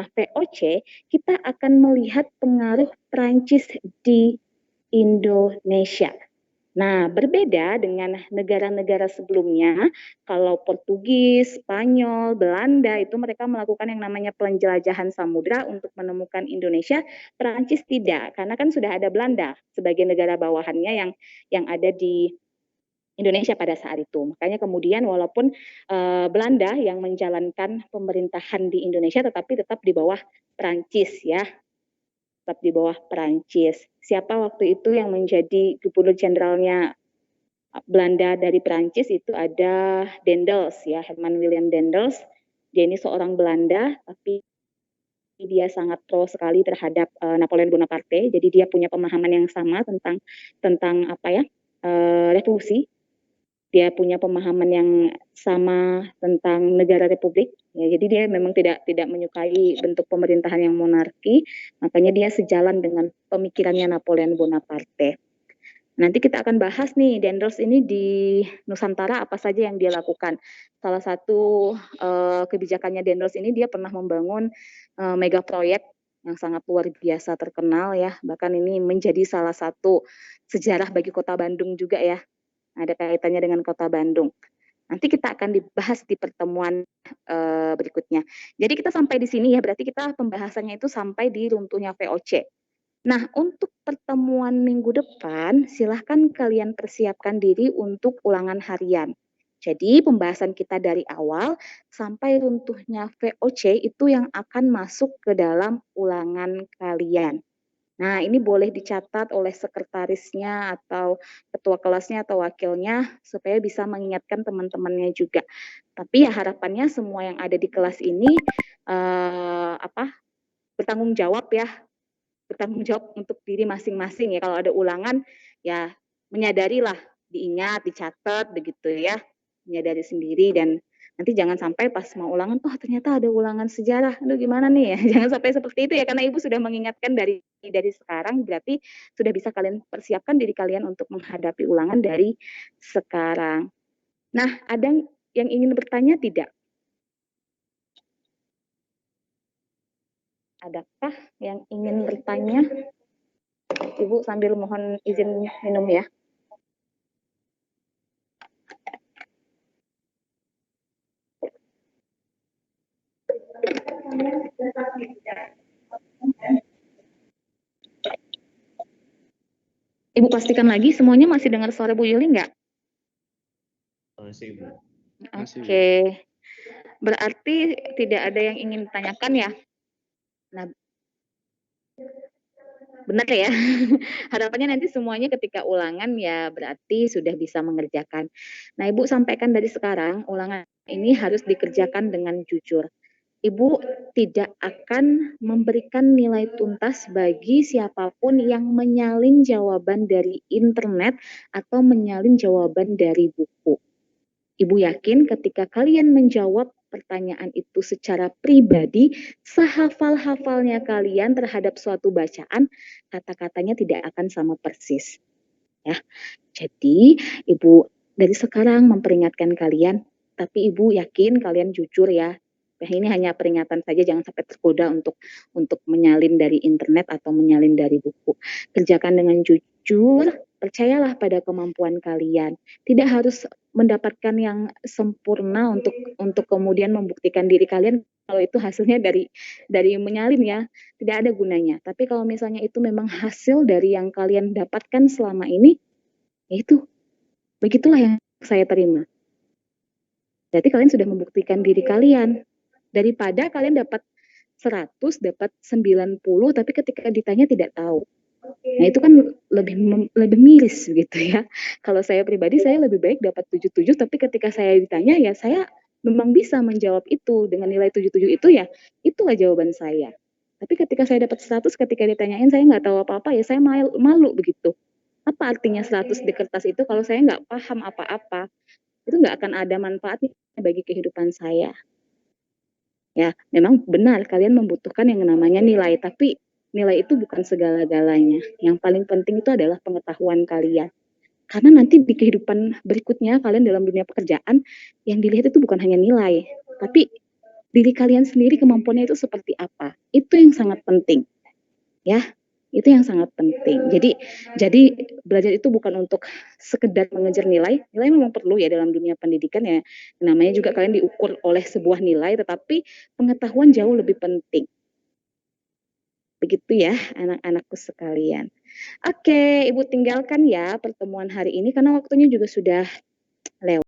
VOC, kita akan melihat pengaruh Prancis di Indonesia. Nah, berbeda dengan negara-negara sebelumnya, kalau Portugis, Spanyol, Belanda itu mereka melakukan yang namanya penjelajahan samudra untuk menemukan Indonesia. Perancis tidak, karena kan sudah ada Belanda sebagai negara bawahannya yang ada di Indonesia pada saat itu. Makanya kemudian walaupun Belanda yang menjalankan pemerintahan di Indonesia, tetapi tetap di bawah Perancis ya, tetap di bawah Perancis. Siapa waktu itu yang menjadi gubernur jenderalnya Belanda dari Perancis itu ada Daendels ya, Herman William Daendels. Dia ini seorang Belanda, tapi dia sangat pro sekali terhadap Napoleon Bonaparte. Jadi dia punya pemahaman yang sama tentang apa ya, revolusi. Dia punya pemahaman yang sama tentang negara republik. Ya, jadi dia memang tidak menyukai bentuk pemerintahan yang monarki, makanya dia sejalan dengan pemikirannya Napoleon Bonaparte. Nanti kita akan bahas nih, Daendels ini di Nusantara apa saja yang dia lakukan. Salah satu kebijakannya Daendels ini, dia pernah membangun mega proyek yang sangat luar biasa terkenal ya. Bahkan ini menjadi salah satu sejarah bagi kota Bandung juga ya. Ada kaitannya dengan kota Bandung. Nanti kita akan dibahas di pertemuan berikutnya. Jadi kita sampai di sini ya, berarti kita pembahasannya itu sampai di runtuhnya VOC. Nah, untuk pertemuan minggu depan, silahkan kalian persiapkan diri untuk ulangan harian. Jadi, pembahasan kita dari awal sampai runtuhnya VOC itu yang akan masuk ke dalam ulangan kalian. Nah, ini boleh dicatat oleh sekretarisnya atau ketua kelasnya atau wakilnya supaya bisa mengingatkan teman-temannya juga. Tapi ya harapannya semua yang ada di kelas ini bertanggung jawab ya, bertanggung jawab untuk diri masing-masing ya. Kalau ada ulangan ya menyadarilah, diingat, dicatat begitu ya, menyadari sendiri. Dan nanti jangan sampai pas mau ulangan, oh ternyata ada ulangan sejarah, aduh gimana nih ya. Jangan sampai seperti itu ya, karena Ibu sudah mengingatkan dari sekarang, berarti sudah bisa kalian persiapkan diri kalian untuk menghadapi ulangan dari sekarang. Nah, ada yang ingin bertanya tidak? Adakah yang ingin bertanya? Ibu sambil mohon izin minum ya. Ibu pastikan lagi semuanya masih dengar suara Bu Yuli nggak? Masih, Bu. Oke. Berarti tidak ada yang ingin ditanyakan ya? Nah, benar ya. Harapannya nanti semuanya ketika ulangan ya berarti sudah bisa mengerjakan. Nah, Ibu sampaikan dari sekarang, ulangan ini harus dikerjakan dengan jujur. Ibu tidak akan memberikan nilai tuntas bagi siapapun yang menyalin jawaban dari internet atau menyalin jawaban dari buku. Ibu yakin ketika kalian menjawab pertanyaan itu secara pribadi, sehafal-hafalnya kalian terhadap suatu bacaan, kata-katanya tidak akan sama persis. Ya, jadi Ibu dari sekarang memperingatkan kalian, tapi Ibu yakin kalian jujur ya. Ini hanya peringatan saja, jangan sampai tergoda untuk menyalin dari internet atau menyalin dari buku. Kerjakan dengan jujur, percayalah pada kemampuan kalian. Tidak harus mendapatkan yang sempurna untuk kemudian membuktikan diri kalian kalau itu hasilnya dari menyalin ya, tidak ada gunanya. Tapi kalau misalnya itu memang hasil dari yang kalian dapatkan selama ini, ya itu, begitulah yang saya terima. Berarti kalian sudah membuktikan diri kalian. Daripada kalian dapat 100, dapat 90, tapi ketika ditanya tidak tahu. Nah itu kan lebih miris gitu ya. Kalau saya pribadi, saya lebih baik dapat 77, tapi ketika saya ditanya ya saya memang bisa menjawab itu dengan nilai 77 itu ya, itulah jawaban saya. Tapi ketika saya dapat 100, ketika ditanyain saya nggak tahu apa-apa ya saya malu begitu. Apa artinya 100 di kertas itu kalau saya nggak paham apa-apa? Itu nggak akan ada manfaatnya bagi kehidupan saya. Ya, memang benar kalian membutuhkan yang namanya nilai, tapi nilai itu bukan segala-galanya. Yang paling penting itu adalah pengetahuan kalian. Karena nanti di kehidupan berikutnya kalian dalam dunia pekerjaan yang dilihat itu bukan hanya nilai, tapi diri kalian sendiri kemampuannya itu seperti apa. Itu yang sangat penting. Ya, itu yang sangat penting. Jadi belajar itu bukan untuk sekedar mengejar nilai. Nilai memang perlu ya dalam dunia pendidikan ya. Namanya juga kalian diukur oleh sebuah nilai, tetapi pengetahuan jauh lebih penting. Begitu ya anak-anakku sekalian. Oke, Ibu tinggalkan ya pertemuan hari ini karena waktunya juga sudah lewat.